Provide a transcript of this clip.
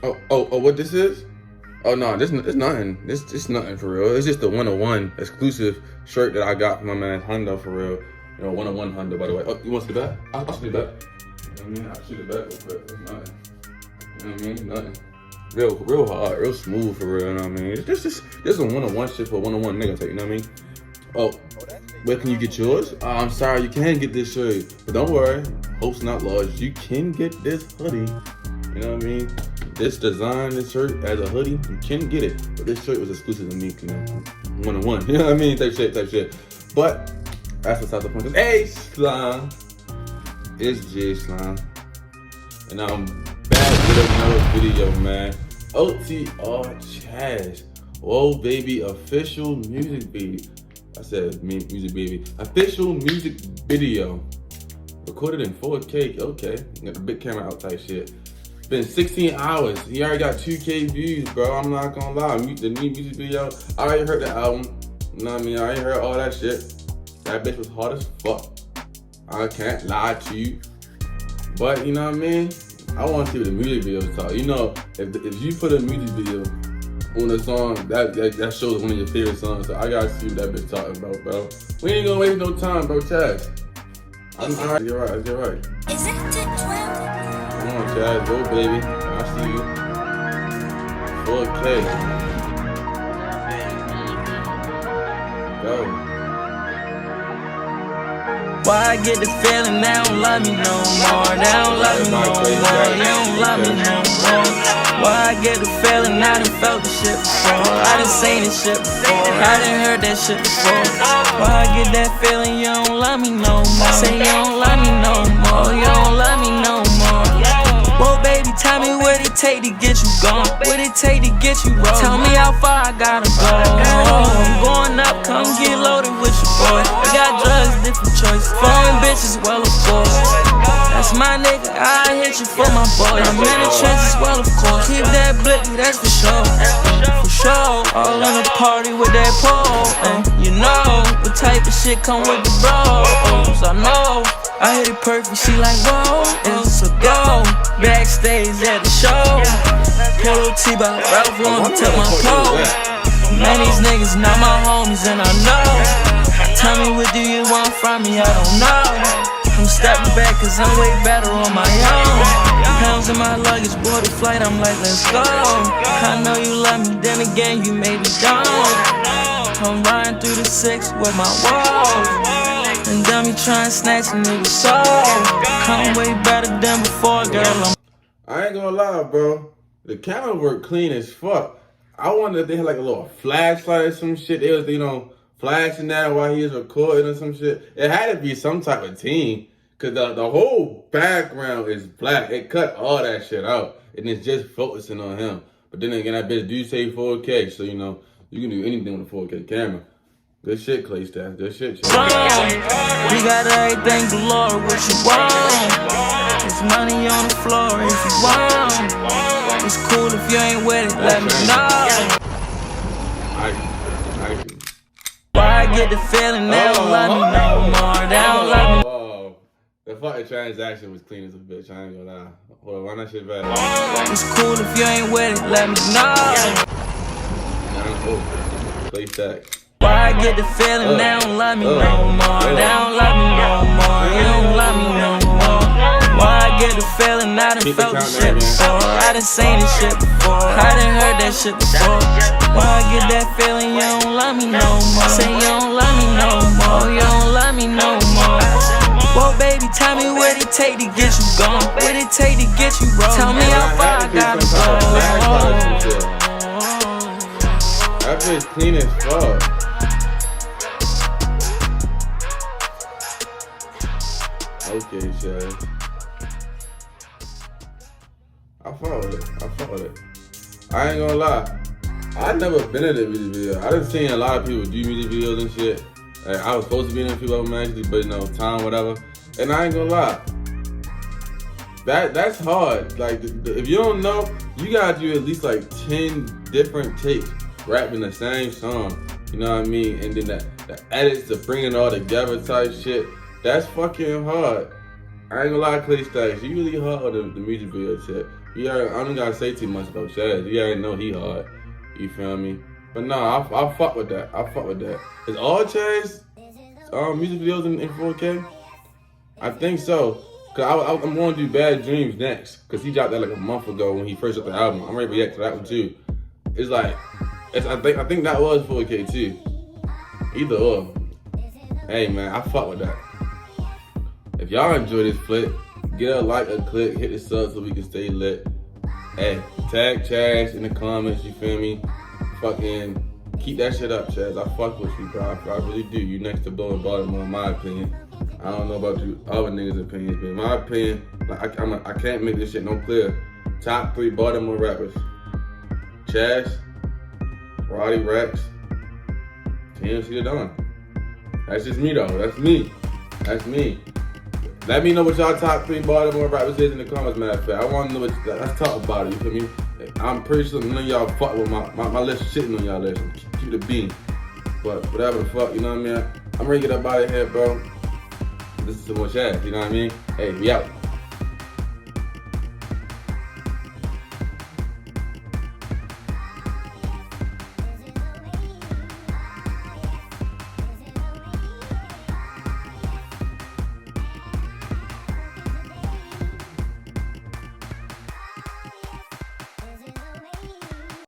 Oh, what this is? Oh no, it's nothing. It's nothing for real. It's just the 101 exclusive shirt that I got from my man Honda for real. You know, 101 Honda, by the way. Oh, you want to see the back? I'll see the back. You know what I mean? I'll shoot it back real quick. It's nothing. You know what I mean? Nothing. Real hard, real smooth for real. You know what I mean? It's just a 101 shit for a 101 nigga take. You know what I mean? Oh, where can you get yours? I'm sorry, you can get this shirt, but don't worry. Hope's not lost. You can get this hoodie. You know what I mean? This design, this shirt as a hoodie, you can get it. But this shirt was exclusive to me, you know, 101. You know what I mean? Type shit. But that's what's out the point. Hey, Slime. It's J Slime. And I'm back with another video, man. OTR Chaz Woah Baby official music video. I said music baby. Official music video. Recorded in 4K. Okay. Got the big camera out type shit. Been 16 hours. He already got 2K views, bro. I'm not gonna lie. The new music video. I already heard the album. You know what I mean? I already heard all that shit. That bitch was hard as fuck. I can't lie to you. But you know what I mean? I want to see what the music videos talk. You know, if you put a music video on a song, that shows one of your favorite songs. So I gotta see what that bitch talking about, bro. We ain't gonna waste no time, bro. Chaz. Alright, you're right. Is it 12? Come on, Chaz, go baby. I see you. 4K. Go. Why I get the feeling they don't love me no more? They don't love me no more. They don't love me no more. Why I get the feeling I done felt this shit before? I done seen this shit before. I done heard that shit before. Why I get that feeling you don't love me no more? Say you don't love me no more. You don't love me no more. Whoa, baby, tell me what it take to get you gone. What it take to get you wrong. Tell me how far I gotta go. I'm going up, come get loaded with your boy. I got drugs, different choices. Foreign bitches, well, of course. That's my nigga, I hit you for my boy. I'm in the trenches, well, of course. Keep that blicky, that's for sure. For sure. All in the party with that pole. And you know what type of shit come with the bros. I know. I hit it perfect, she like, whoa, it's a go. Backstage at the show. Polo T by Ralph Lauren, took my clothes. Man, these niggas not my homies and I know. Tell me what do you want from me, I don't know. I'm stepping back cause I'm way better on my own. Pounds in my luggage, board the flight, I'm like, let's go. I know you love me, then again you made me don't. I'm riding through the 6 with my walls. And dummy trying to snatch a nigga's soul. I'm way better than before, girl. I ain't gonna lie, bro. The camera work clean as fuck. I wonder if they had like a little flashlight or some shit. They was, you know, flashing that while he was recording or some shit. It had to be some type of team. Cause the whole background is black. It cut all that shit out. And it's just focusing on him. But then again, that bitch do say 4K. So, you know, you can do anything with a 4K camera. Good shit, Claystackks. Good shit, We got everything galore, what you want? There's money on the floor if you want. It's cool if you ain't with it, let me know. Why I get the feeling they don't love me no more? They don't love me. Oh, the fucking transaction was clean as a bitch. I ain't gonna lie. Hold on, run that shit back. It's cool if you ain't with it, let me know. Claystackks. Why I get the feeling they don't love me no more? They don't love me no more. You don't love me no more. Why I get the feeling I done felt this shit before? I done seen this shit before. I done heard that shit before. Why I get that feeling you don't love me no more? Say you don't love me no more. You don't love me no more. Whoa, baby, tell me what it take to get you gone. What it take to get you wrong. Tell me how far I gotta go. That bitch clean as fuck. Okay, Chaz. I followed it. I ain't gonna lie. I never been in a music video. I done seen a lot of people do music videos and shit. Like, I was supposed to be in a few of them actually, but you know, time, whatever. And I ain't gonna lie. That's hard. Like, if you don't know, you gotta do at least like 10 different takes rapping the same song. You know what I mean? And then the edits to bring it all together type shit. That's fucking hard. I ain't gonna lie, Claystackks, you really hard on the music video shit. I don't gotta say too much about Chaz. You already know he hard. You feel me? But nah, I fuck with that. Is all Chaz music videos in 4K? I think so. Cause I'm gonna do Bad Dreams next. Cause he dropped that like a month ago when he first dropped the album. I'm ready to react to that one too. It's like, I think that was 4K too. Either or. Hey man, I fuck with that. If y'all enjoy this flick, get a like, a click, hit the sub so we can stay lit. Hey, tag Chaz in the comments, you feel me? Fucking keep that shit up, Chaz. I fuck with you, bro. I really do. You next to blowing Baltimore, in my opinion. I don't know about you other niggas' opinions, but in my opinion, like I can't make this shit no clear. Top 3 Baltimore rappers: Chaz, Roddy Rex, TMC the Don. That's just me though. That's me. Let me know what y'all top 3 Baltimore rappers is in the comments, matter of fact. I want to know let's talk about it, you feel me? I'm pretty sure none of y'all fuck with my list shitting on y'all list. Keep the bean. But whatever the fuck, you know what I mean? I'm ready to get up out of here, bro. This is some more Chaz, you know what I mean? Hey, we out.